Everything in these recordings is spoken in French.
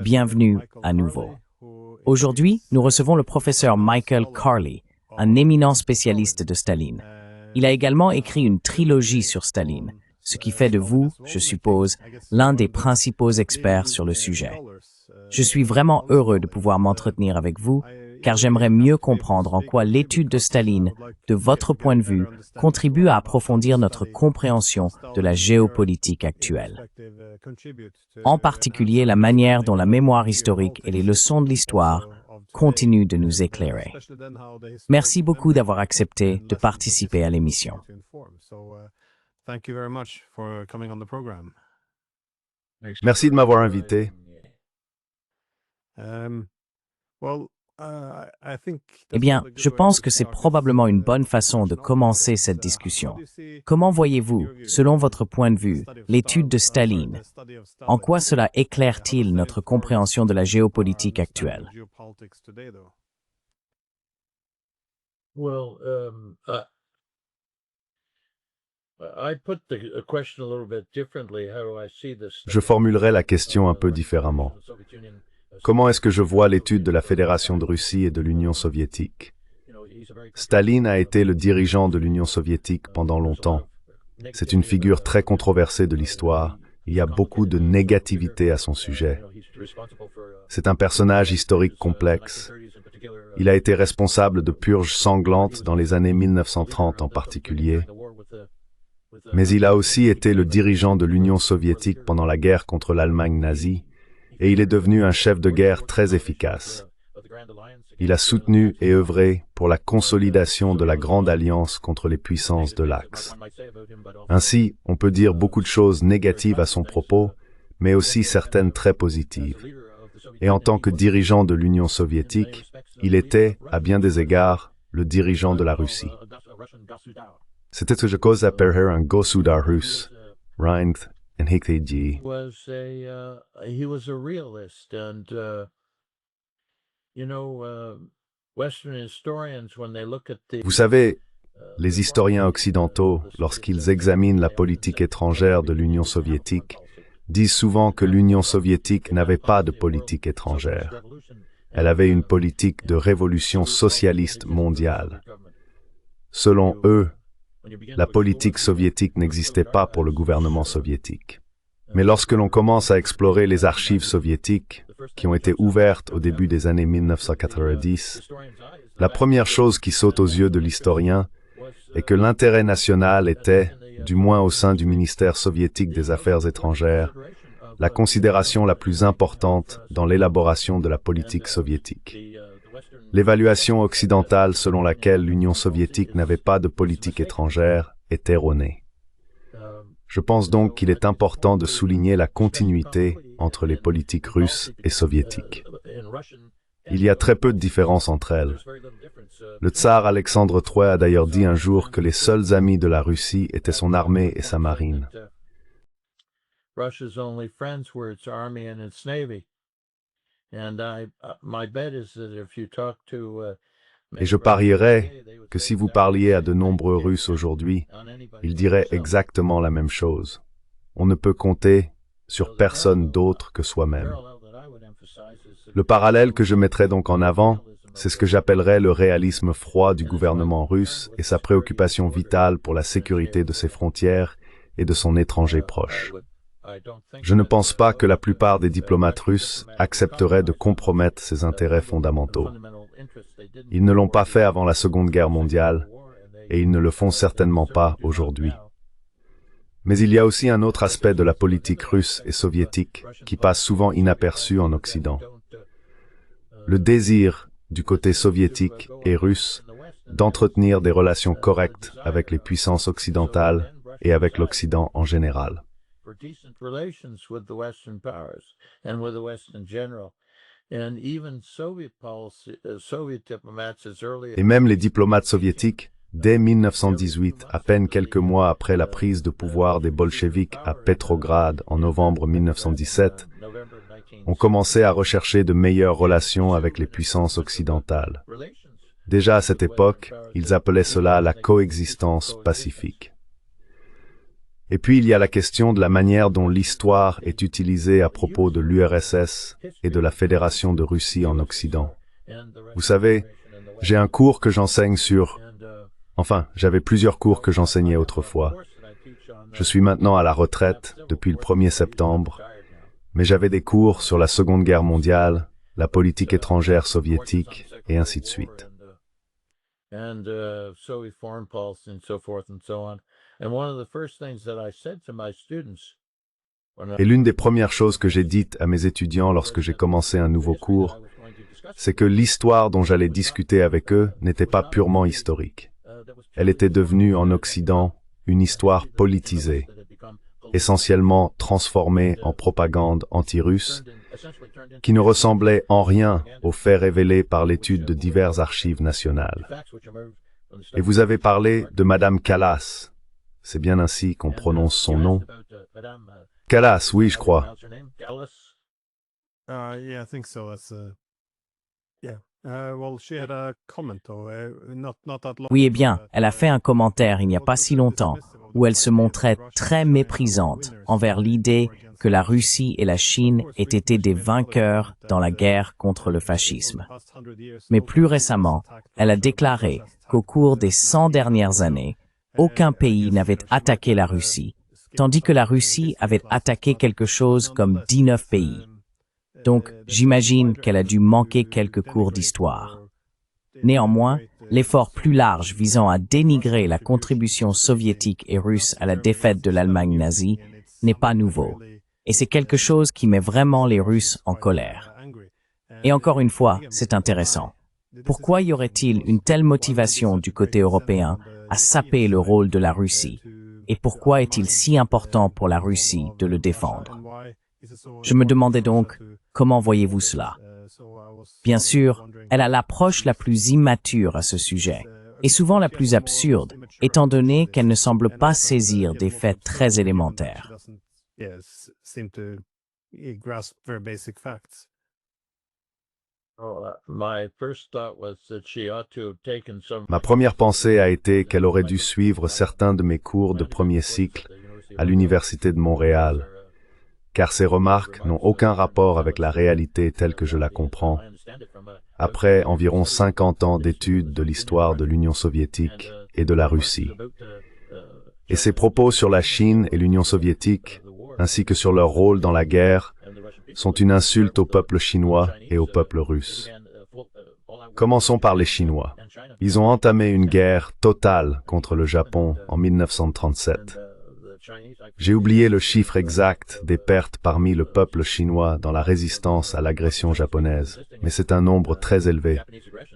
Bienvenue à nouveau. Aujourd'hui, nous recevons le professeur Michael Carley, un éminent spécialiste de Staline. Il a également écrit une trilogie sur Staline, ce qui fait de vous, je suppose, l'un des principaux experts sur le sujet. Je suis vraiment heureux de pouvoir m'entretenir avec vous, car j'aimerais mieux comprendre en quoi l'étude de Staline, de votre point de vue, contribue à approfondir notre compréhension de la géopolitique actuelle. En particulier, la manière dont la mémoire historique et les leçons de l'histoire continuent de nous éclairer. Merci beaucoup d'avoir accepté de participer à l'émission. Merci de m'avoir invité. Eh bien, je pense que c'est probablement une bonne façon de commencer cette discussion. Comment voyez-vous, selon votre point de vue, l'étude de Staline? En quoi cela éclaire-t-il notre compréhension de la géopolitique actuelle? Je formulerai la question un peu différemment. Comment est-ce que je vois l'étude de la Fédération de Russie et de l'Union soviétique? Staline a été le dirigeant de l'Union soviétique pendant longtemps. C'est une figure très controversée de l'histoire. Il y a beaucoup de négativité à son sujet. C'est un personnage historique complexe. Il a été responsable de purges sanglantes dans les années 1930 en particulier. Mais il a aussi été le dirigeant de l'Union soviétique pendant la guerre contre l'Allemagne nazie, et il est devenu un chef de guerre très efficace. Il a soutenu et œuvré pour la consolidation de la Grande Alliance contre les puissances de l'Axe. Ainsi, on peut dire beaucoup de choses négatives à son propos, mais aussi certaines très positives. Et en tant que dirigeant de l'Union soviétique, il était, à bien des égards, le dirigeant de la Russie. C'était ce que je appelle un gosudar russe, Rind and Hikteji. He was a realist, and Western historians, when they look at the Vous savez, les historiens occidentaux, lorsqu'ils examinent la politique étrangère de l'Union soviétique, disent souvent que l'Union soviétique n'avait pas de politique étrangère. Elle avait une politique de révolution socialiste mondiale. Selon eux, la politique soviétique n'existait pas pour le gouvernement soviétique. Mais lorsque l'on commence à explorer les archives soviétiques, qui ont été ouvertes au début des années 1990, la première chose qui saute aux yeux de l'historien est que l'intérêt national était, du moins au sein du ministère soviétique des Affaires étrangères, la considération la plus importante dans l'élaboration de la politique soviétique. L'évaluation occidentale selon laquelle l'Union soviétique n'avait pas de politique étrangère est erronée. Je pense donc qu'il est important de souligner la continuité entre les politiques russes et soviétiques. Il y a très peu de différence entre elles. Le tsar Alexandre III a d'ailleurs dit un jour que les seuls amis de la Russie étaient son armée et sa marine. Et je parierais que si vous parliez à de nombreux Russes aujourd'hui, ils diraient exactement la même chose. On ne peut compter sur personne d'autre que soi-même. Le parallèle que je mettrais donc en avant, c'est ce que j'appellerais le réalisme froid du gouvernement russe et sa préoccupation vitale pour la sécurité de ses frontières et de son étranger proche. Je ne pense pas que la plupart des diplomates russes accepteraient de compromettre ces intérêts fondamentaux. Ils ne l'ont pas fait avant la Seconde Guerre mondiale, et ils ne le font certainement pas aujourd'hui. Mais il y a aussi un autre aspect de la politique russe et soviétique qui passe souvent inaperçu en Occident. Le désir, du côté soviétique et russe, d'entretenir des relations correctes avec les puissances occidentales et avec l'Occident en général. Et même les diplomates soviétiques, dès 1918, à peine quelques mois après la prise de pouvoir des bolcheviks à Petrograd en novembre 1917, ont commencé à rechercher de meilleures relations avec les puissances occidentales. Déjà à cette époque, ils appelaient cela la coexistence pacifique. Et puis il y a la question de la manière dont l'histoire est utilisée à propos de l'URSS et de la Fédération de Russie en Occident. Vous savez, j'ai un cours que j'enseigne sur... Enfin, j'avais plusieurs cours que j'enseignais autrefois. Je suis maintenant à la retraite depuis le 1er septembre, mais j'avais des cours sur la Seconde Guerre mondiale, la politique étrangère soviétique, et ainsi de suite. Et l'une des premières choses que j'ai dites à mes étudiants lorsque j'ai commencé un nouveau cours, c'est que l'histoire dont j'allais discuter avec eux n'était pas purement historique. Elle était devenue, en Occident, une histoire politisée, essentiellement transformée en propagande anti-russe, qui ne ressemblait en rien aux faits révélés par l'étude de diverses archives nationales. Et vous avez parlé de Madame Kallas. C'est bien ainsi qu'on prononce son nom. Kallas, oui, je crois. Oui, eh bien, elle a fait un commentaire il n'y a pas si longtemps où elle se montrait très méprisante envers l'idée que la Russie et la Chine aient été des vainqueurs dans la guerre contre le fascisme. Mais plus récemment, elle a déclaré qu'au cours des 100 dernières années, aucun pays n'avait attaqué la Russie, tandis que la Russie avait attaqué quelque chose comme 19 pays. Donc, j'imagine qu'elle a dû manquer quelques cours d'histoire. Néanmoins, l'effort plus large visant à dénigrer la contribution soviétique et russe à la défaite de l'Allemagne nazie n'est pas nouveau, et c'est quelque chose qui met vraiment les Russes en colère. Et encore une fois, c'est intéressant. Pourquoi y aurait-il une telle motivation du côté européen à saper le rôle de la Russie? Et pourquoi est-il si important pour la Russie de le défendre? Je me demandais donc, comment voyez-vous cela? Bien sûr, elle a l'approche la plus immature à ce sujet, et souvent la plus absurde, étant donné qu'elle ne semble pas saisir des faits très élémentaires. Ma première pensée a été qu'elle aurait dû suivre certains de mes cours de premier cycle à l'Université de Montréal, car ces remarques n'ont aucun rapport avec la réalité telle que je la comprends, après environ 50 ans d'études de l'histoire de l'Union soviétique et de la Russie. Et ses propos sur la Chine et l'Union soviétique, ainsi que sur leur rôle dans la guerre, sont une insulte au peuple chinois et au peuple russe. Commençons par les Chinois. Ils ont entamé une guerre totale contre le Japon en 1937. J'ai oublié le chiffre exact des pertes parmi le peuple chinois dans la résistance à l'agression japonaise, mais c'est un nombre très élevé,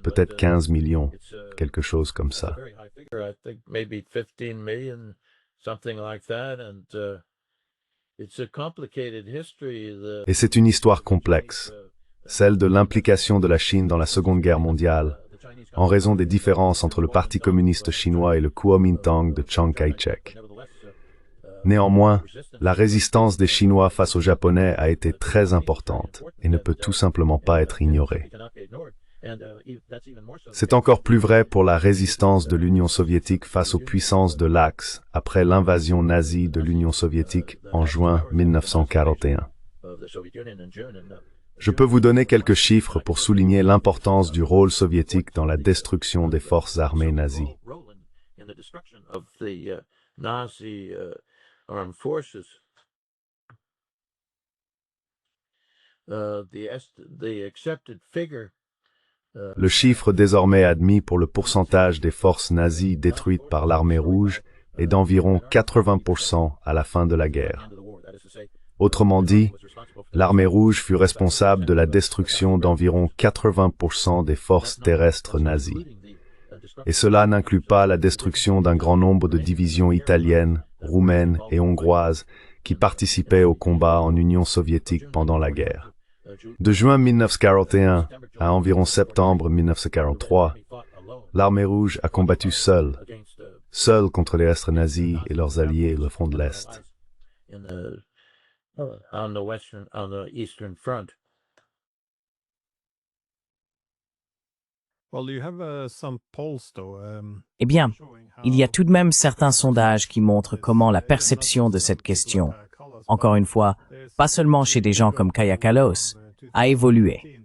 peut-être 15 millions, quelque chose comme ça. Et c'est une histoire complexe, celle de l'implication de la Chine dans la Seconde Guerre mondiale, en raison des différences entre le Parti communiste chinois et le Kuomintang de Chiang Kai-shek. Néanmoins, la résistance des Chinois face aux Japonais a été très importante et ne peut tout simplement pas être ignorée. C'est encore plus vrai pour la résistance de l'Union soviétique face aux puissances de l'Axe après l'invasion nazie de l'Union soviétique en juin 1941. Je peux vous donner quelques chiffres pour souligner l'importance du rôle soviétique dans la destruction des forces armées nazies. Le chiffre désormais admis pour le pourcentage des forces nazies détruites par l'armée rouge est d'environ 80% à la fin de la guerre. Autrement dit, l'armée rouge fut responsable de la destruction d'environ 80% des forces terrestres nazies. Et cela n'inclut pas la destruction d'un grand nombre de divisions italiennes, roumaines et hongroises qui participaient au combat en Union soviétique pendant la guerre. De juin 1941 à environ septembre 1943, l'armée rouge a combattu seule contre les restes nazis et leurs alliés, le front de l'Est. Eh bien, il y a tout de même certains sondages qui montrent comment la perception de cette question, encore une fois, pas seulement chez des gens comme Kaja Kallas, a évolué.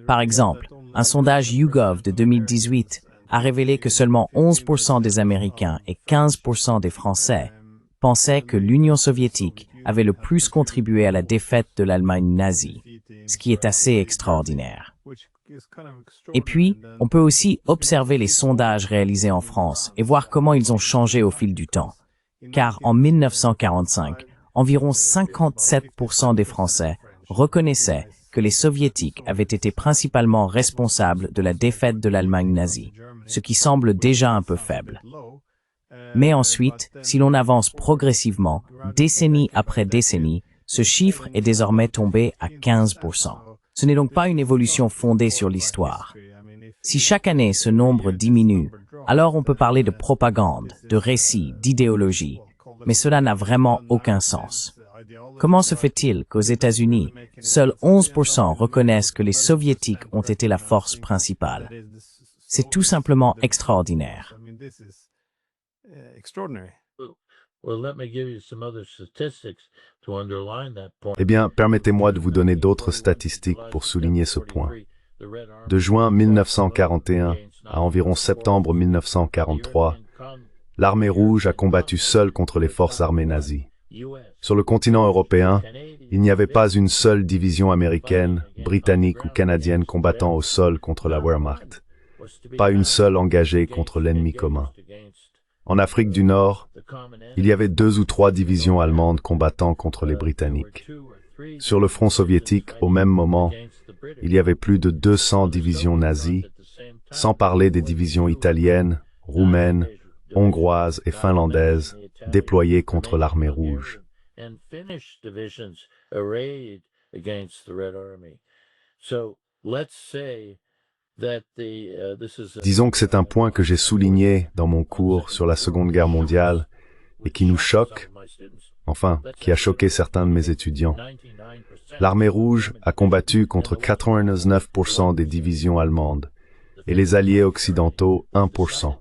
Par exemple, un sondage YouGov de 2018 a révélé que seulement 11% des Américains et 15% des Français pensaient que l'Union soviétique avait le plus contribué à la défaite de l'Allemagne nazie, ce qui est assez extraordinaire. Et puis, on peut aussi observer les sondages réalisés en France et voir comment ils ont changé au fil du temps. Car en 1945, environ 57% des Français reconnaissaient que les Soviétiques avaient été principalement responsables de la défaite de l'Allemagne nazie, ce qui semble déjà un peu faible. Mais ensuite, si l'on avance progressivement, décennie après décennie, ce chiffre est désormais tombé à 15%. Ce n'est donc pas une évolution fondée sur l'histoire. Si chaque année ce nombre diminue, alors on peut parler de propagande, de récit, d'idéologie, mais cela n'a vraiment aucun sens. Comment se fait-il qu'aux États-Unis, seuls 11% reconnaissent que les Soviétiques ont été la force principale? C'est tout simplement extraordinaire. Eh bien, permettez-moi de vous donner d'autres statistiques pour souligner ce point. De juin 1941 à environ septembre 1943, l'armée rouge a combattu seule contre les forces armées nazies. Sur le continent européen, il n'y avait pas une seule division américaine, britannique ou canadienne combattant au sol contre la Wehrmacht. Pas une seule engagée contre l'ennemi commun. En Afrique du Nord, il y avait 2 ou 3 divisions allemandes combattant contre les Britanniques. Sur le front soviétique, au même moment, il y avait plus de 200 divisions nazies, sans parler des divisions italiennes, roumaines, hongroises et finlandaises déployées contre l'armée rouge. Disons que c'est un point que j'ai souligné dans mon cours sur la Seconde Guerre mondiale et qui nous choque, enfin, qui a choqué certains de mes étudiants. L'armée rouge a combattu contre 99% des divisions allemandes et les alliés occidentaux 1%.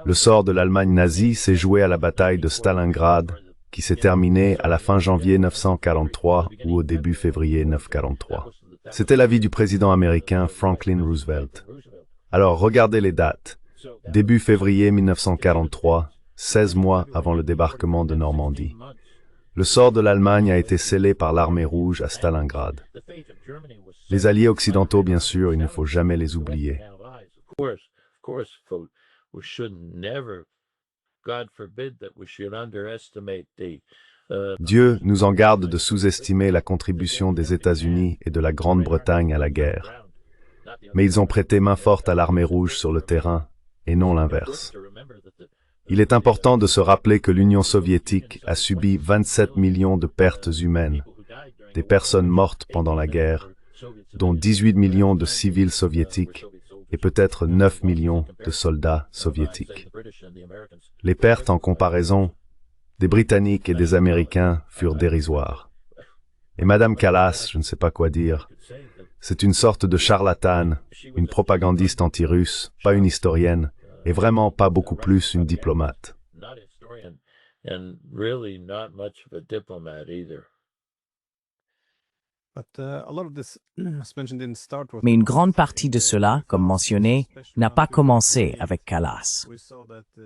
Le sort de l'Allemagne nazie s'est joué à la bataille de Stalingrad, qui s'est terminée à la fin janvier 1943 ou au début février 1943. C'était l'avis du président américain Franklin Roosevelt. Alors, regardez les dates. Début février 1943, 16 mois avant le débarquement de Normandie. Le sort de l'Allemagne a été scellé par l'armée rouge à Stalingrad. Les alliés occidentaux, bien sûr, il ne faut jamais les oublier. Dieu nous en garde de sous-estimer la contribution des États-Unis et de la Grande-Bretagne à la guerre. Mais ils ont prêté main forte à l'armée rouge sur le terrain, et non l'inverse. Il est important de se rappeler que l'Union soviétique a subi 27 millions de pertes humaines, des personnes mortes pendant la guerre, dont 18 millions de civils soviétiques et peut-être 9 millions de soldats soviétiques. Les pertes en comparaison des Britanniques et des Américains furent dérisoires. Et Madame Kallas, je ne sais pas quoi dire, c'est une sorte de charlatane, une propagandiste anti-russe, pas une historienne, et vraiment pas beaucoup plus une diplomate. Mais une grande partie de cela, comme mentionné, n'a pas commencé avec Kallas.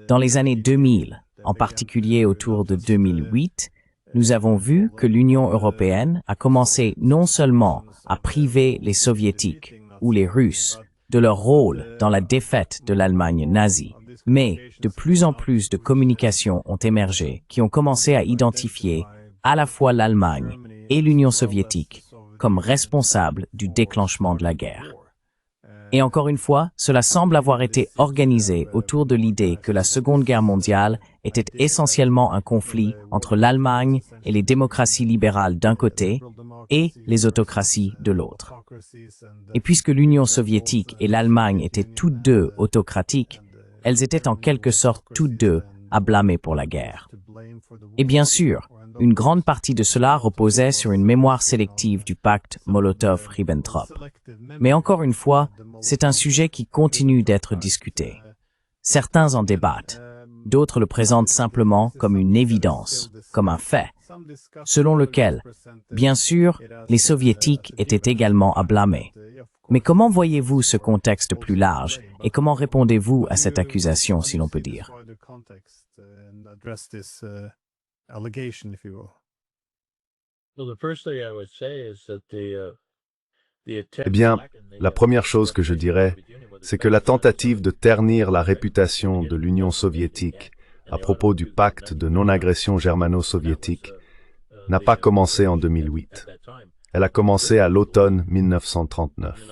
Dans les années 2000, en particulier autour de 2008, nous avons vu que l'Union européenne a commencé non seulement à priver les Soviétiques ou les Russes de leur rôle dans la défaite de l'Allemagne nazie, mais de plus en plus de communications ont émergé qui ont commencé à identifier à la fois l'Allemagne et l'Union soviétique comme responsables du déclenchement de la guerre. Et encore une fois, cela semble avoir été organisé autour de l'idée que la Seconde Guerre mondiale était essentiellement un conflit entre l'Allemagne et les démocraties libérales d'un côté et les autocraties de l'autre. Et puisque l'Union soviétique et l'Allemagne étaient toutes deux autocratiques, elles étaient en quelque sorte toutes deux à blâmer pour la guerre. Et bien sûr, une grande partie de cela reposait sur une mémoire sélective du pacte Molotov-Ribbentrop. Mais encore une fois, c'est un sujet qui continue d'être discuté. Certains en débattent, d'autres le présentent simplement comme une évidence, comme un fait, selon lequel, bien sûr, les Soviétiques étaient également à blâmer. Mais comment voyez-vous ce contexte plus large et comment répondez-vous à cette accusation, si l'on peut dire? Eh bien, la première chose que je dirais, c'est que la tentative de ternir la réputation de l'Union soviétique à propos du pacte de non-agression germano-soviétique n'a pas commencé en 2008. Elle a commencé à l'automne 1939.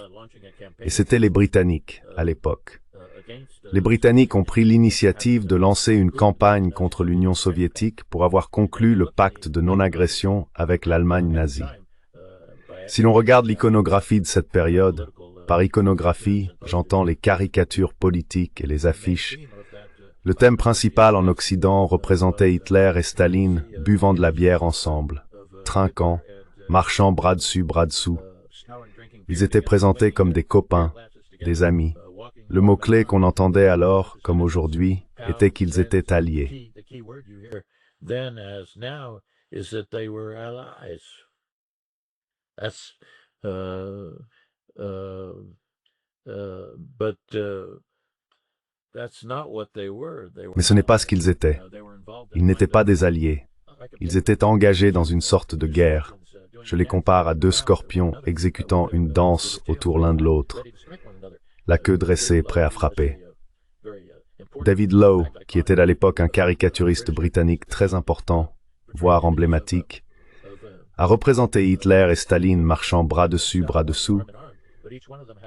Et c'était les Britanniques, à l'époque. Les Britanniques ont pris l'initiative de lancer une campagne contre l'Union soviétique pour avoir conclu le pacte de non-agression avec l'Allemagne nazie. Si l'on regarde l'iconographie de cette période, par iconographie, j'entends les caricatures politiques et les affiches. Le thème principal en Occident représentait Hitler et Staline buvant de la bière ensemble, trinquant, marchant bras dessus, bras dessous. Ils étaient présentés comme des copains, des amis. Le mot-clé qu'on entendait alors, comme aujourd'hui, était qu'ils étaient alliés. Mais ce n'est pas ce qu'ils étaient. Ils n'étaient pas des alliés. Ils étaient engagés dans une sorte de guerre. Je les compare à deux scorpions exécutant une danse autour l'un de l'autre, la queue dressée, prêt à frapper. David Lowe, qui était à l'époque un caricaturiste britannique très important, voire emblématique, a représenté Hitler et Staline marchant bras dessus, bras dessous,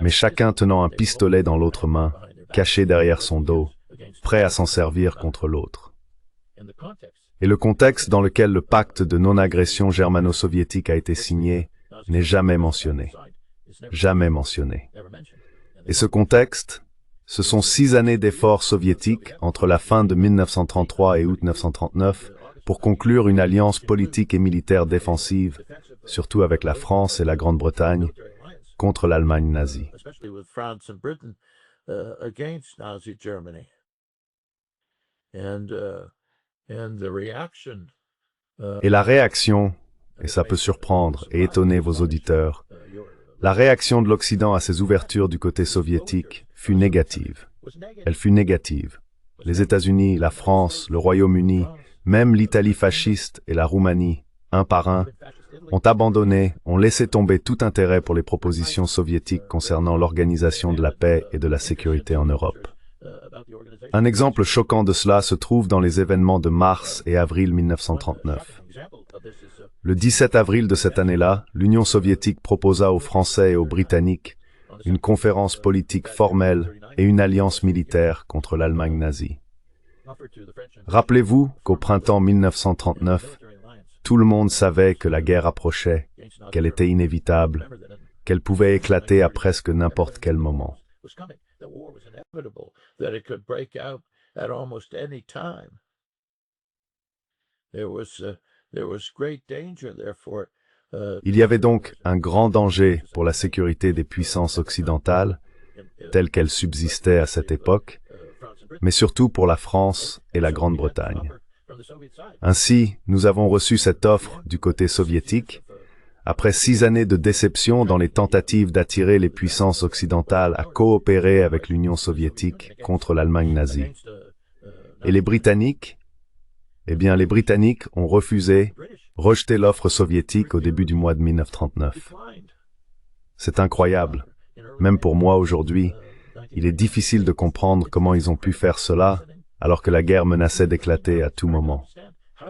mais chacun tenant un pistolet dans l'autre main, caché derrière son dos, prêt à s'en servir contre l'autre. Et le contexte dans lequel le pacte de non-agression germano-soviétique a été signé n'est jamais mentionné. Jamais mentionné. Et ce contexte, ce sont 6 années d'efforts soviétiques entre la fin de 1933 et août 1939 pour conclure une alliance politique et militaire défensive, surtout avec la France et la Grande-Bretagne, contre l'Allemagne nazie. Et la réaction, et ça peut surprendre et étonner vos auditeurs, la réaction de l'Occident à ces ouvertures du côté soviétique fut négative. Elle fut négative. Les États-Unis, la France, le Royaume-Uni, même l'Italie fasciste et la Roumanie, un par un, ont abandonné, ont laissé tomber tout intérêt pour les propositions soviétiques concernant l'organisation de la paix et de la sécurité en Europe. Un exemple choquant de cela se trouve dans les événements de mars et avril 1939. Le 17 avril de cette année-là, l'Union soviétique proposa aux Français et aux Britanniques une conférence politique formelle et une alliance militaire contre l'Allemagne nazie. Rappelez-vous qu'au printemps 1939, tout le monde savait que la guerre approchait, qu'elle était inévitable, qu'elle pouvait éclater à presque n'importe quel moment. Il y avait donc un grand danger pour la sécurité des puissances occidentales, telles qu'elles subsistaient à cette époque, mais surtout pour la France et la Grande-Bretagne. Ainsi, nous avons reçu cette offre du côté soviétique, après 6 années de déception dans les tentatives d'attirer les puissances occidentales à coopérer avec l'Union soviétique contre l'Allemagne nazie. Et les Britanniques? Eh bien, les Britanniques ont refusé, rejeté l'offre soviétique au début du mois de 1939. C'est incroyable. Même pour moi aujourd'hui, il est difficile de comprendre comment ils ont pu faire cela alors que la guerre menaçait d'éclater à tout moment.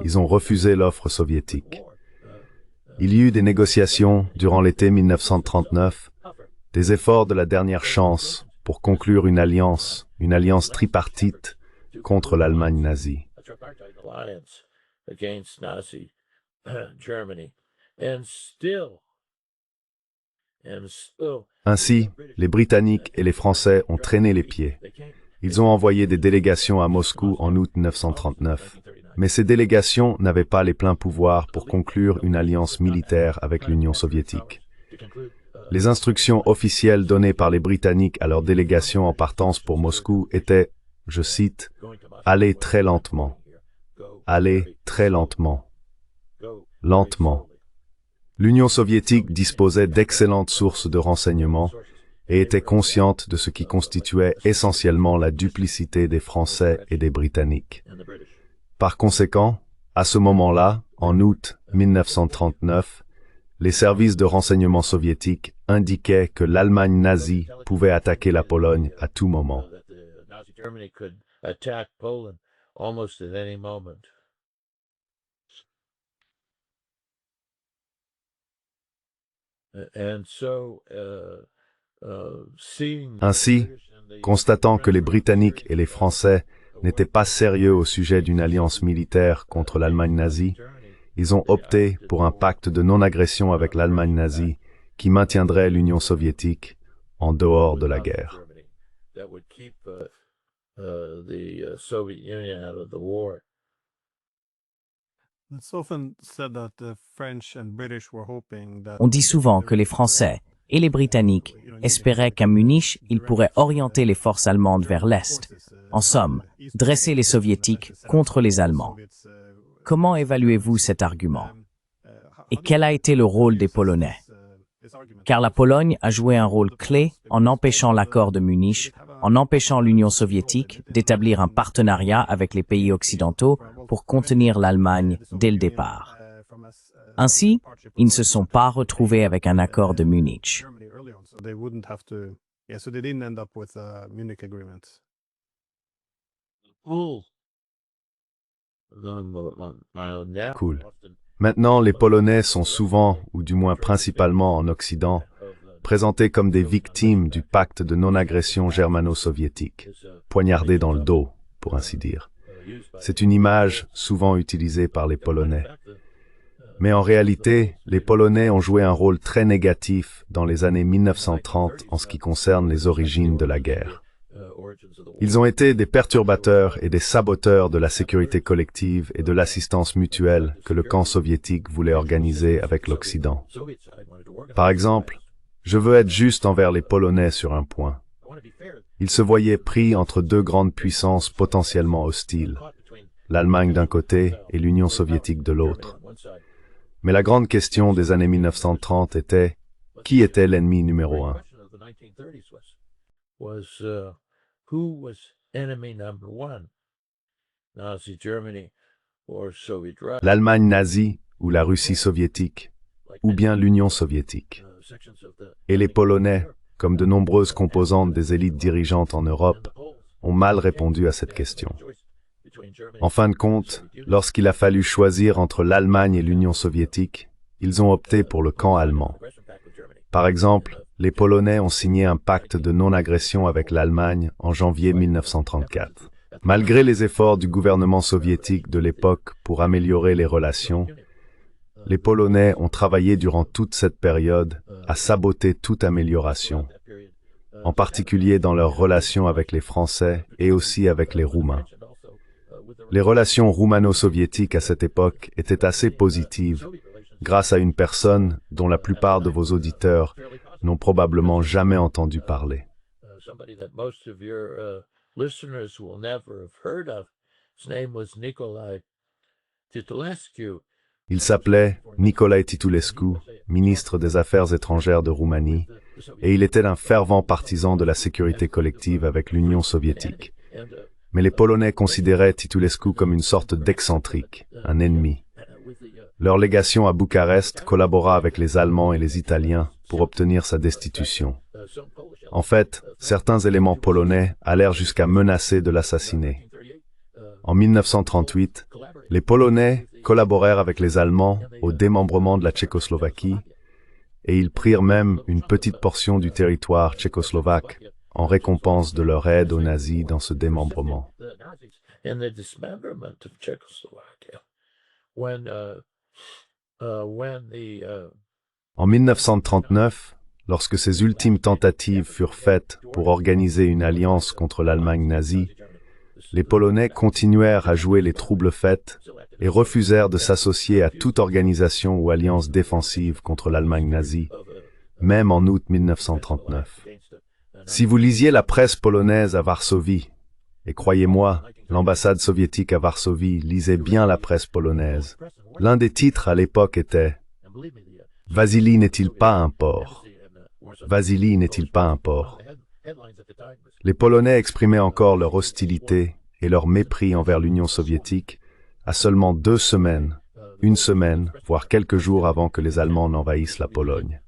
Ils ont refusé l'offre soviétique. Il y eut des négociations durant l'été 1939, des efforts de la dernière chance pour conclure une alliance tripartite contre l'Allemagne nazie. Ainsi, les Britanniques et les Français ont traîné les pieds. Ils ont envoyé des délégations à Moscou en août 1939. Mais ces délégations n'avaient pas les pleins pouvoirs pour conclure une alliance militaire avec l'Union soviétique. Les instructions officielles données par les Britanniques à leur délégation en partance pour Moscou étaient, je cite, « Allez très lentement. Allez très lentement. Lentement. » L'Union soviétique disposait d'excellentes sources de renseignements et était consciente de ce qui constituait essentiellement la duplicité des Français et des Britanniques. Par conséquent, à ce moment-là, en août 1939, les services de renseignement soviétiques indiquaient que l'Allemagne nazie pouvait attaquer la Pologne à tout moment. Ainsi, constatant que les Britanniques et les Français n'étaient pas sérieux au sujet d'une alliance militaire contre l'Allemagne nazie, ils ont opté pour un pacte de non-agression avec l'Allemagne nazie qui maintiendrait l'Union soviétique en dehors de la guerre. On dit souvent que les Français et les Britanniques espéraient qu'à Munich, ils pourraient orienter les forces allemandes vers l'Est. En somme, dresser les Soviétiques contre les Allemands. Comment évaluez-vous cet argument? Et quel a été le rôle des Polonais? Car la Pologne a joué un rôle clé en empêchant l'accord de Munich, en empêchant l'Union soviétique d'établir un partenariat avec les pays occidentaux pour contenir l'Allemagne dès le départ. Ainsi, ils ne se sont pas retrouvés avec un accord de Munich. Cool. Maintenant, les Polonais sont souvent, ou du moins principalement en Occident, présentés comme des victimes du pacte de non-agression germano-soviétique, poignardés dans le dos, pour ainsi dire. C'est une image souvent utilisée par les Polonais. Mais en réalité, les Polonais ont joué un rôle très négatif dans les années 1930 en ce qui concerne les origines de la guerre. Ils ont été des perturbateurs et des saboteurs de la sécurité collective et de l'assistance mutuelle que le camp soviétique voulait organiser avec l'Occident. Par exemple, je veux être juste envers les Polonais sur un point. Ils se voyaient pris entre deux grandes puissances potentiellement hostiles, l'Allemagne d'un côté et l'Union soviétique de l'autre. Mais la grande question des années 1930 était, qui était l'ennemi numéro un? L'Allemagne nazie ou la Russie soviétique, ou bien l'Union soviétique. Et les Polonais, comme de nombreuses composantes des élites dirigeantes en Europe, ont mal répondu à cette question. En fin de compte, lorsqu'il a fallu choisir entre l'Allemagne et l'Union soviétique, ils ont opté pour le camp allemand. Par exemple, les Polonais ont signé un pacte de non-agression avec l'Allemagne en janvier 1934. Malgré les efforts du gouvernement soviétique de l'époque pour améliorer les relations, les Polonais ont travaillé durant toute cette période à saboter toute amélioration, en particulier dans leurs relations avec les Français et aussi avec les Roumains. Les relations roumano-soviétiques à cette époque étaient assez positives, grâce à une personne dont la plupart de vos auditeurs n'ont probablement jamais entendu parler. Il s'appelait Nicolae Titulescu, ministre des Affaires étrangères de Roumanie, et il était un fervent partisan de la sécurité collective avec l'Union soviétique. Mais les Polonais considéraient Titulescu comme une sorte d'excentrique, un ennemi. Leur légation à Bucarest collabora avec les Allemands et les Italiens pour obtenir sa destitution. En fait, certains éléments polonais allèrent jusqu'à menacer de l'assassiner. En 1938, les Polonais collaborèrent avec les Allemands au démembrement de la Tchécoslovaquie et ils prirent même une petite portion du territoire tchécoslovaque en récompense de leur aide aux nazis dans ce démembrement. En 1939, lorsque ces ultimes tentatives furent faites pour organiser une alliance contre l'Allemagne nazie, les Polonais continuèrent à jouer les trouble-fêtes et refusèrent de s'associer à toute organisation ou alliance défensive contre l'Allemagne nazie, même en août 1939. Si vous lisiez la presse polonaise à Varsovie, et croyez-moi, l'ambassade soviétique à Varsovie lisait bien la presse polonaise, l'un des titres à l'époque était « Vassili n'est-il pas un porc ? Vassili n'est-il pas un porc ?» Les Polonais exprimaient encore leur hostilité et leur mépris envers l'Union soviétique à seulement 2 semaines, une semaine, voire quelques jours avant que les Allemands n'envahissent la Pologne.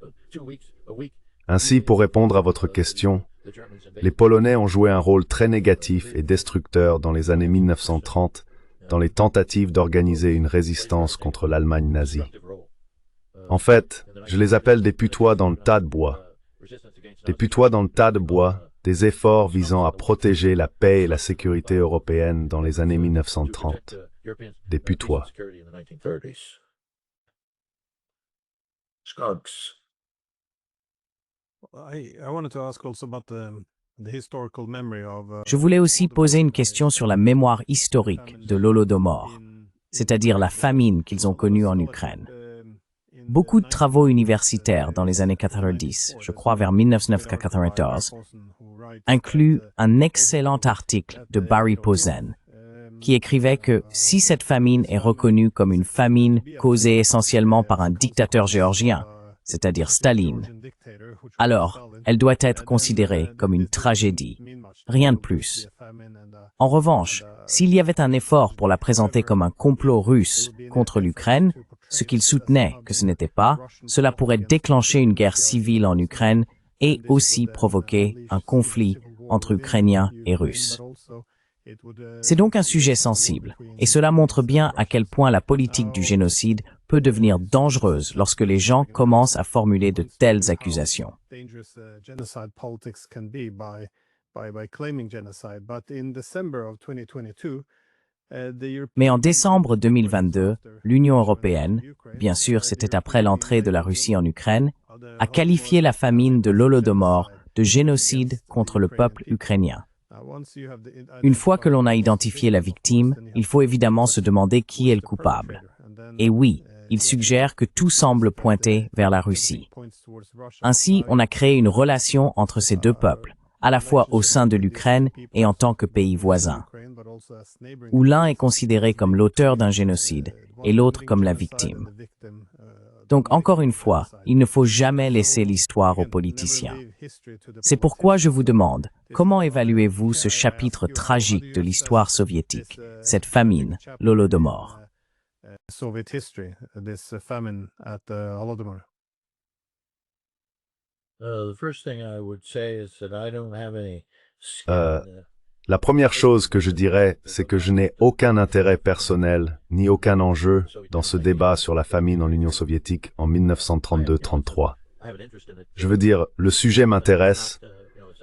Ainsi, pour répondre à votre question, les Polonais ont joué un rôle très négatif et destructeur dans les années 1930 dans les tentatives d'organiser une résistance contre l'Allemagne nazie. En fait, je les appelle des putois dans le tas de bois. Des putois dans le tas de bois, des efforts visant à protéger la paix et la sécurité européenne dans les années 1930. Des putois. Je voulais aussi poser une question sur la mémoire historique de l'Holodomor, c'est-à-dire la famine qu'ils ont connue en Ukraine. Beaucoup de travaux universitaires dans les années 90, je crois vers 1994, incluent un excellent article de Barry Posen, qui écrivait que si cette famine est reconnue comme une famine causée essentiellement par un dictateur géorgien, c'est-à-dire Staline, alors elle doit être considérée comme une tragédie, rien de plus. En revanche, s'il y avait un effort pour la présenter comme un complot russe contre l'Ukraine, ce qu'il soutenait que ce n'était pas, cela pourrait déclencher une guerre civile en Ukraine et aussi provoquer un conflit entre Ukrainiens et Russes. C'est donc un sujet sensible, et cela montre bien à quel point la politique du génocide peut devenir dangereuse lorsque les gens commencent à formuler de telles accusations. Mais en décembre 2022, l'Union européenne, bien sûr c'était après l'entrée de la Russie en Ukraine, a qualifié la famine de l'Holodomor de génocide contre le peuple ukrainien. Une fois que l'on a identifié la victime, il faut évidemment se demander qui est le coupable. Et oui, il suggère que tout semble pointer vers la Russie. Ainsi, on a créé une relation entre ces deux peuples, à la fois au sein de l'Ukraine et en tant que pays voisin, où l'un est considéré comme l'auteur d'un génocide et l'autre comme la victime. Donc, encore une fois, il ne faut jamais laisser l'histoire aux politiciens. C'est pourquoi je vous demande, comment évaluez-vous ce chapitre tragique de l'histoire soviétique, cette famine, l'Holodomor? La première chose que je dirais, c'est que je n'ai aucun intérêt personnel, ni aucun enjeu dans ce débat sur la famine en Union soviétique en 1932-33. Je veux dire, le sujet m'intéresse,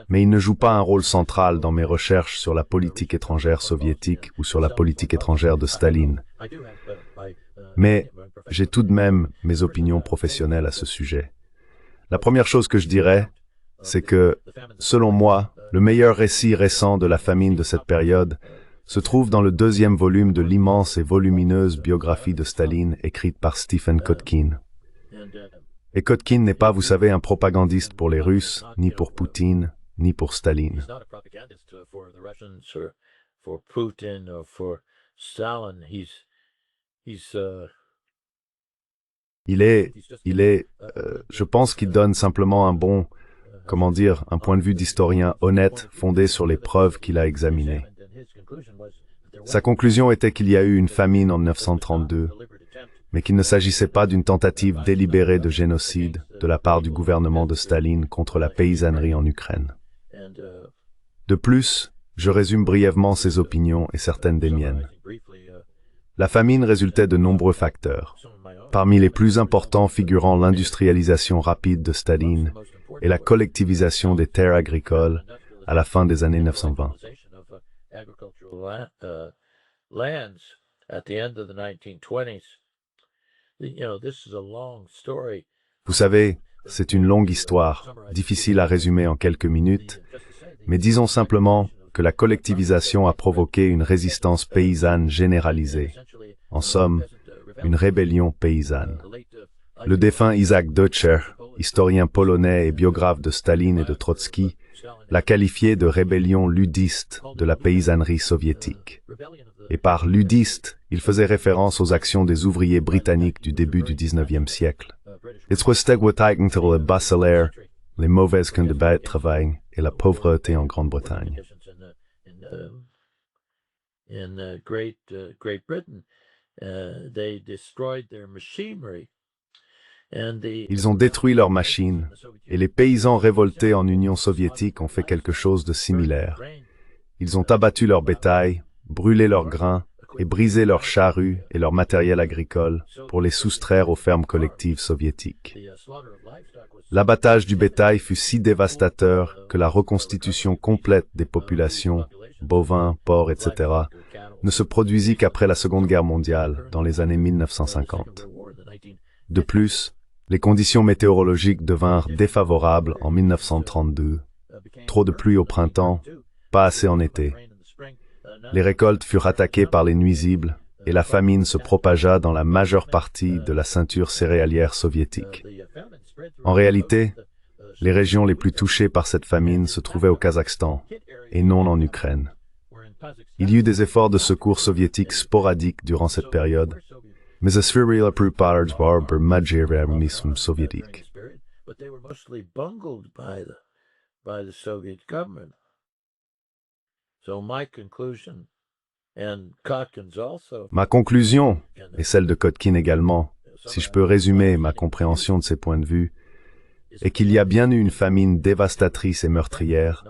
mais il ne joue pas un rôle central dans mes recherches sur la politique étrangère soviétique ou sur la politique étrangère de Staline. Mais j'ai tout de même mes opinions professionnelles à ce sujet. La première chose que je dirais, c'est que, selon moi, le meilleur récit récent de la famine de cette période se trouve dans le 2e volume de l'immense et volumineuse biographie de Staline écrite par Stephen Kotkin. Et Kotkin n'est pas, vous savez, un propagandiste pour les Russes, ni pour Poutine, ni pour Staline. Je pense qu'il donne simplement un point de vue d'historien honnête, fondé sur les preuves qu'il a examinées. Sa conclusion était qu'il y a eu une famine en 1932, mais qu'il ne s'agissait pas d'une tentative délibérée de génocide de la part du gouvernement de Staline contre la paysannerie en Ukraine. De plus, je résume brièvement ses opinions et certaines des miennes. La famine résultait de nombreux facteurs, parmi les plus importants figurant l'industrialisation rapide de Staline et la collectivisation des terres agricoles à la fin des années 1920. Vous savez, c'est une longue histoire, difficile à résumer en quelques minutes, mais disons simplement que la collectivisation a provoqué une résistance paysanne généralisée. En somme, une rébellion paysanne. Le défunt Isaac Deutscher, historien polonais et biographe de Staline et de Trotsky, l'a qualifié de rébellion ludiste de la paysannerie soviétique. Et par ludiste, il faisait référence aux actions des ouvriers britanniques du début du XIXe siècle. Le bas salaire, les mauvaises conditions de travail et la pauvreté en Grande-Bretagne. Ils ont détruit leurs machines, et les paysans révoltés en Union soviétique ont fait quelque chose de similaire. Ils ont abattu leur bétail, brûlé leurs grains et brisé leurs charrues et leur matériel agricole pour les soustraire aux fermes collectives soviétiques. L'abattage du bétail fut si dévastateur que la reconstitution complète des populations, bovins, porcs, etc., ne se produisit qu'après la Seconde Guerre mondiale, dans les années 1950. De plus, les conditions météorologiques devinrent défavorables en 1932. Trop de pluie au printemps, pas assez en été. Les récoltes furent attaquées par les nuisibles et la famine se propagea dans la majeure partie de la ceinture céréalière soviétique. En réalité, les régions les plus touchées par cette famine se trouvaient au Kazakhstan et non en Ukraine. Il y eut des efforts de secours soviétiques sporadiques durant cette période, mais la plupart par majoritarisme soviétique. Ma conclusion, et celle de Kotkin également, si je peux résumer ma compréhension de ces points de vue, est qu'il y a bien eu une famine dévastatrice et meurtrière,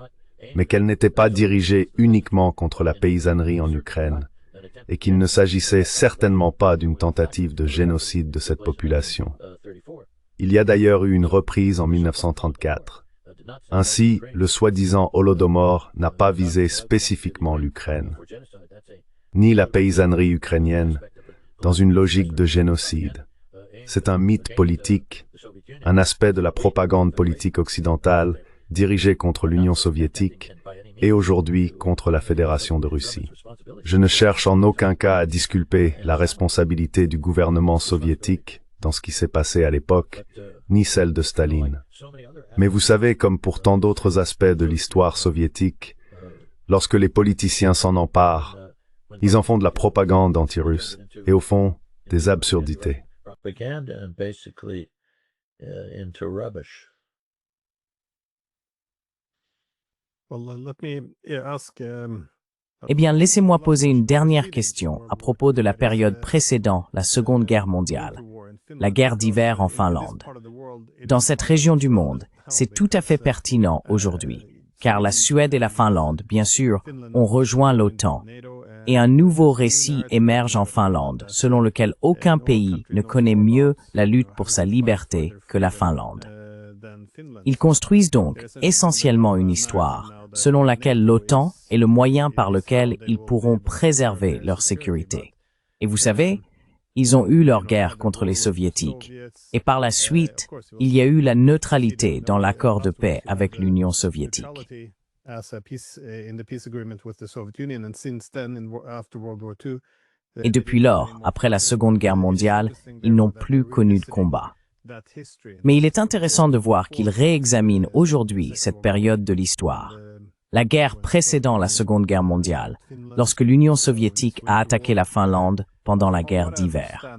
mais qu'elle n'était pas dirigée uniquement contre la paysannerie en Ukraine, et qu'il ne s'agissait certainement pas d'une tentative de génocide de cette population. Il y a d'ailleurs eu une reprise en 1934. Ainsi, le soi-disant Holodomor n'a pas visé spécifiquement l'Ukraine, ni la paysannerie ukrainienne, dans une logique de génocide. C'est un mythe politique, un aspect de la propagande politique occidentale dirigée contre l'Union soviétique et aujourd'hui contre la Fédération de Russie. Je ne cherche en aucun cas à disculper la responsabilité du gouvernement soviétique dans ce qui s'est passé à l'époque, ni celle de Staline. Mais vous savez, comme pour tant d'autres aspects de l'histoire soviétique, lorsque les politiciens s'en emparent, ils en font de la propagande anti-russe et au fond, des absurdités. Eh bien, laissez-moi poser une dernière question à propos de la période précédant la Seconde Guerre mondiale, la guerre d'hiver en Finlande. Dans cette région du monde, c'est tout à fait pertinent aujourd'hui, car la Suède et la Finlande, bien sûr, ont rejoint l'OTAN, et un nouveau récit émerge en Finlande, selon lequel aucun pays ne connaît mieux la lutte pour sa liberté que la Finlande. Ils construisent donc essentiellement une histoire, selon laquelle l'OTAN est le moyen par lequel ils pourront préserver leur sécurité. Et vous savez, ils ont eu leur guerre contre les Soviétiques. Et par la suite, il y a eu la neutralité dans l'accord de paix avec l'Union soviétique. Et depuis lors, après la Seconde Guerre mondiale, ils n'ont plus connu de combat. Mais il est intéressant de voir qu'ils réexaminent aujourd'hui cette période de l'histoire. La guerre précédant la Seconde Guerre mondiale, lorsque l'Union soviétique a attaqué la Finlande pendant la guerre d'hiver.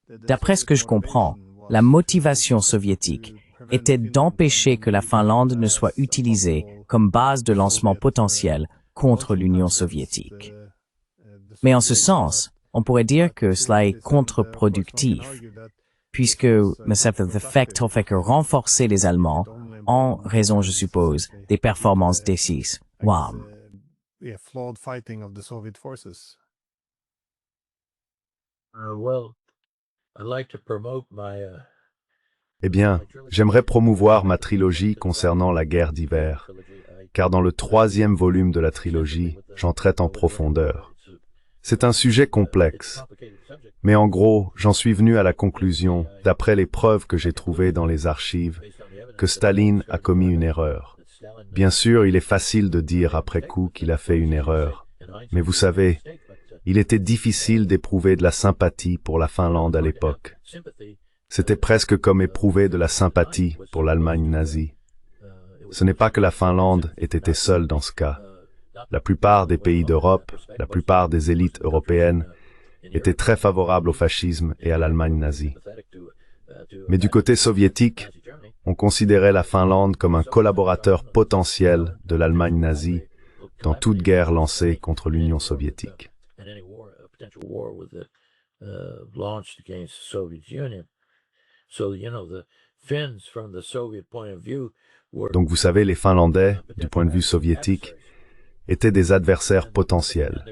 D'après ce que je comprends, la motivation soviétique était d'empêcher que la Finlande ne soit utilisée comme base de lancement potentiel contre l'Union soviétique. Mais en ce sens, on pourrait dire que cela est contre-productif, puisque ça fait renforcer les Allemands en raison, je suppose, des performances décisives. Wow. Eh bien, j'aimerais promouvoir ma trilogie concernant la guerre d'hiver, car dans le 3e volume de la trilogie, j'en traite en profondeur. C'est un sujet complexe, mais en gros, j'en suis venu à la conclusion, d'après les preuves que j'ai trouvées dans les archives, que Staline a commis une erreur. Bien sûr, il est facile de dire après coup qu'il a fait une erreur, mais vous savez, il était difficile d'éprouver de la sympathie pour la Finlande à l'époque. C'était presque comme éprouver de la sympathie pour l'Allemagne nazie. Ce n'est pas que la Finlande ait été seule dans ce cas. La plupart des pays d'Europe, la plupart des élites européennes, étaient très favorables au fascisme et à l'Allemagne nazie. Mais du côté soviétique, on considérait la Finlande comme un collaborateur potentiel de l'Allemagne nazie dans toute guerre lancée contre l'Union soviétique. Donc vous savez, les Finlandais, du point de vue soviétique, étaient des adversaires potentiels.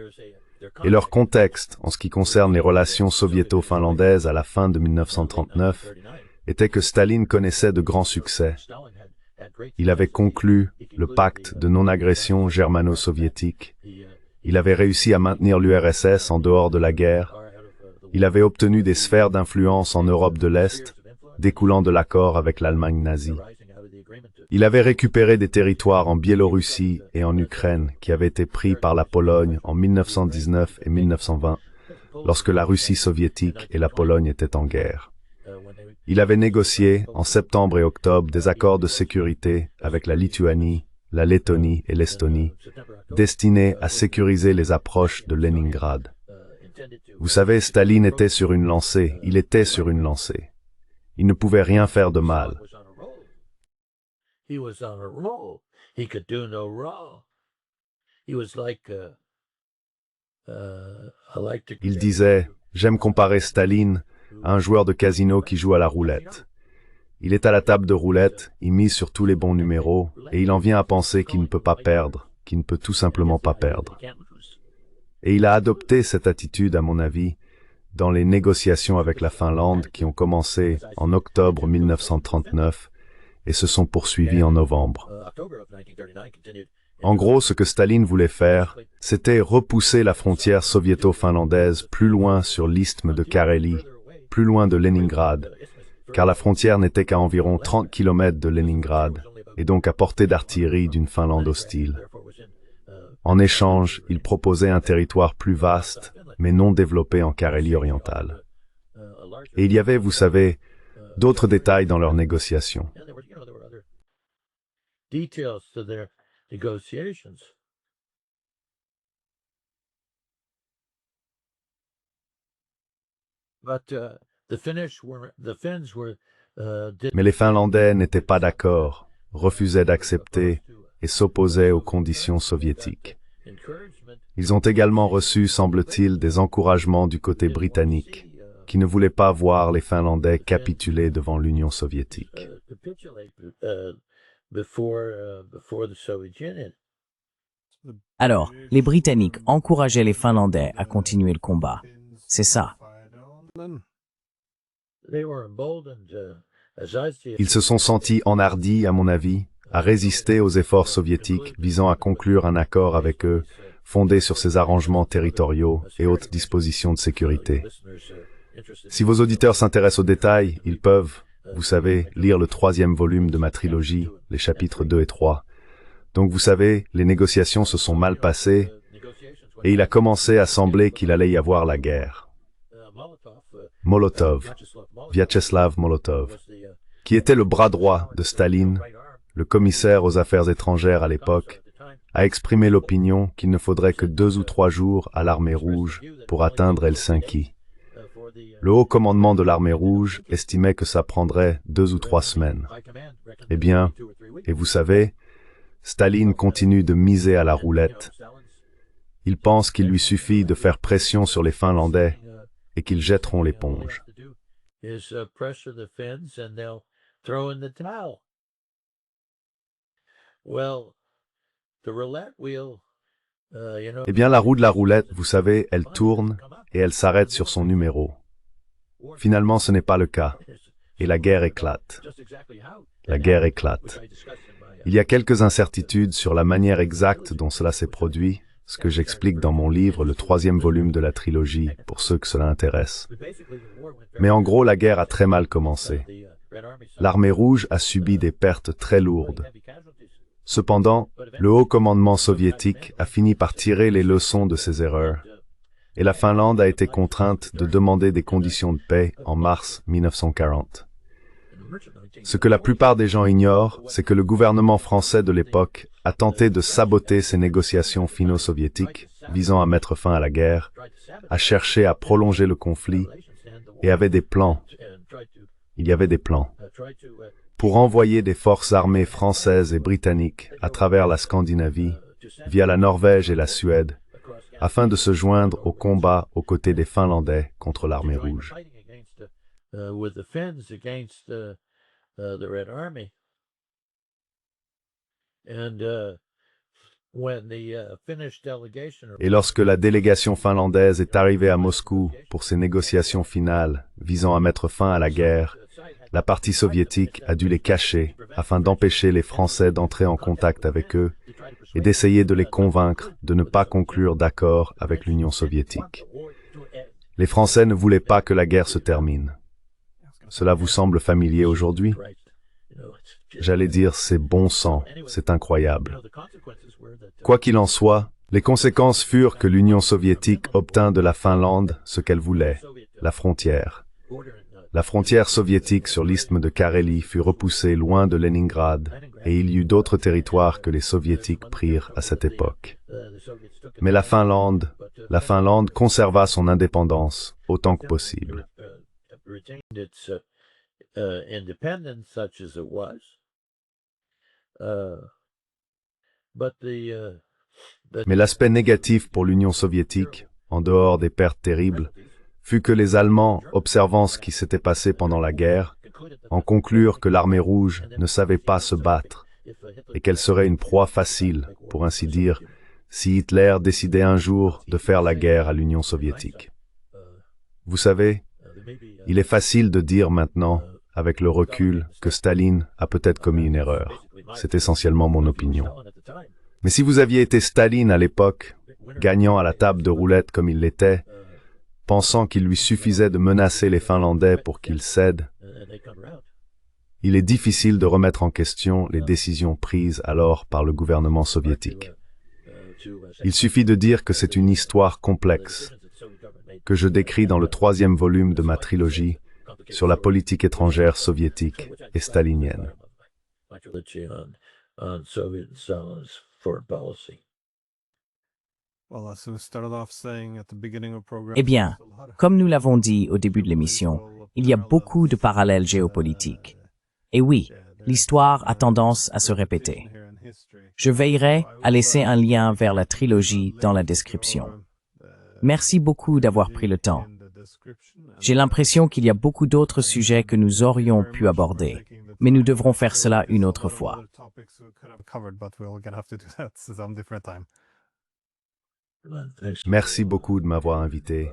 Et leur contexte, en ce qui concerne les relations soviéto-finlandaises à la fin de 1939, était que Staline connaissait de grands succès. Il avait conclu le pacte de non-agression germano-soviétique. Il avait réussi à maintenir l'URSS en dehors de la guerre. Il avait obtenu des sphères d'influence en Europe de l'Est, découlant de l'accord avec l'Allemagne nazie. Il avait récupéré des territoires en Biélorussie et en Ukraine qui avaient été pris par la Pologne en 1919 et 1920, lorsque la Russie soviétique et la Pologne étaient en guerre. Il avait négocié, en septembre et octobre, des accords de sécurité avec la Lituanie, la Lettonie et l'Estonie, destinés à sécuriser les approches de Leningrad. Vous savez, Staline était sur une lancée, il était sur une lancée. Il ne pouvait rien faire de mal. Il disait, j'aime comparer Staline à un joueur de casino qui joue à la roulette. Il est à la table de roulette, il mise sur tous les bons numéros, et il en vient à penser qu'il ne peut pas perdre, qu'il ne peut tout simplement pas perdre. Et il a adopté cette attitude, à mon avis, dans les négociations avec la Finlande qui ont commencé en octobre 1939 et se sont poursuivies en novembre. En gros, ce que Staline voulait faire, c'était repousser la frontière soviéto-finlandaise plus loin sur l'isthme de Carélie, plus loin de Leningrad, car la frontière n'était qu'à environ 30 km de Leningrad, et donc à portée d'artillerie d'une Finlande hostile. En échange, il proposait un territoire plus vaste, mais non développé en Carélie orientale. Et il y avait, vous savez, d'autres détails dans leurs négociations. Mais les Finlandais n'étaient pas d'accord, refusaient d'accepter et s'opposaient aux conditions soviétiques. Ils ont également reçu, semble-t-il, des encouragements du côté britannique, qui ne voulait pas voir les Finlandais capituler devant l'Union soviétique. Alors, les Britanniques encourageaient les Finlandais à continuer le combat. C'est ça. Ils se sont sentis enhardis, à mon avis, à résister aux efforts soviétiques visant à conclure un accord avec eux, fondé sur ces arrangements territoriaux et autres dispositions de sécurité. Si vos auditeurs s'intéressent aux détails, ils peuvent, vous savez, lire le 3e volume de ma trilogie, les chapitres 2 et 3. Donc vous savez, les négociations se sont mal passées, et il a commencé à sembler qu'il allait y avoir la guerre. Molotov, Vyacheslav Molotov, qui était le bras droit de Staline, le commissaire aux affaires étrangères à l'époque, a exprimé l'opinion qu'il ne faudrait que 2 ou 3 jours à l'armée rouge pour atteindre Helsinki. Le haut commandement de l'armée rouge estimait que ça prendrait 2 ou 3 semaines. Eh bien, et vous savez, Staline continue de miser à la roulette. Il pense qu'il lui suffit de faire pression sur les Finlandais et qu'ils jetteront l'éponge. Eh bien, la roue de la roulette, vous savez, elle tourne et elle s'arrête sur son numéro. Finalement, ce n'est pas le cas. Et la guerre éclate. La guerre éclate. Il y a quelques incertitudes sur la manière exacte dont cela s'est produit, ce que j'explique dans mon livre, le 3e volume de la trilogie, pour ceux que cela intéresse. Mais en gros, la guerre a très mal commencé. L'armée rouge a subi des pertes très lourdes. Cependant, le haut commandement soviétique a fini par tirer les leçons de ses erreurs, et la Finlande a été contrainte de demander des conditions de paix en mars 1940. Ce que la plupart des gens ignorent, c'est que le gouvernement français de l'époque a tenté de saboter ces négociations finno-soviétiques visant à mettre fin à la guerre, a cherché à prolonger le conflit et avait des plans. Il y avait des plans pour envoyer des forces armées françaises et britanniques à travers la Scandinavie, via la Norvège et la Suède, afin de se joindre au combat aux côtés des Finlandais contre l'armée rouge. The Red Army. Et lorsque la délégation finlandaise est arrivée à Moscou pour ses négociations finales visant à mettre fin à la guerre, la partie soviétique a dû les cacher afin d'empêcher les Français d'entrer en contact avec eux et d'essayer de les convaincre de ne pas conclure d'accord avec l'Union soviétique. Les Français ne voulaient pas que la guerre se termine. Cela vous semble familier aujourd'hui? J'allais dire, c'est bon sang, c'est incroyable. Quoi qu'il en soit, les conséquences furent que l'Union soviétique obtint de la Finlande ce qu'elle voulait, la frontière. La frontière soviétique sur l'isthme de Carélie fut repoussée loin de Leningrad, et il y eut d'autres territoires que les Soviétiques prirent à cette époque. Mais la Finlande conserva son indépendance autant que possible. Mais l'aspect négatif pour l'Union soviétique, en dehors des pertes terribles, fut que les Allemands, observant ce qui s'était passé pendant la guerre, en conclurent que l'armée rouge ne savait pas se battre et qu'elle serait une proie facile, pour ainsi dire, si Hitler décidait un jour de faire la guerre à l'Union soviétique. Vous savez, il est facile de dire maintenant, avec le recul, que Staline a peut-être commis une erreur. C'est essentiellement mon opinion. Mais si vous aviez été Staline à l'époque, gagnant à la table de roulette comme il l'était, pensant qu'il lui suffisait de menacer les Finlandais pour qu'ils cèdent, il est difficile de remettre en question les décisions prises alors par le gouvernement soviétique. Il suffit de dire que c'est une histoire complexe, que je décris dans le 3e volume de ma trilogie sur la politique étrangère soviétique et stalinienne. Eh bien, comme nous l'avons dit au début de l'émission, il y a beaucoup de parallèles géopolitiques. Et oui, l'histoire a tendance à se répéter. Je veillerai à laisser un lien vers la trilogie dans la description. Merci beaucoup d'avoir pris le temps. J'ai l'impression qu'il y a beaucoup d'autres sujets que nous aurions pu aborder, mais nous devrons faire cela une autre fois. Merci beaucoup de m'avoir invité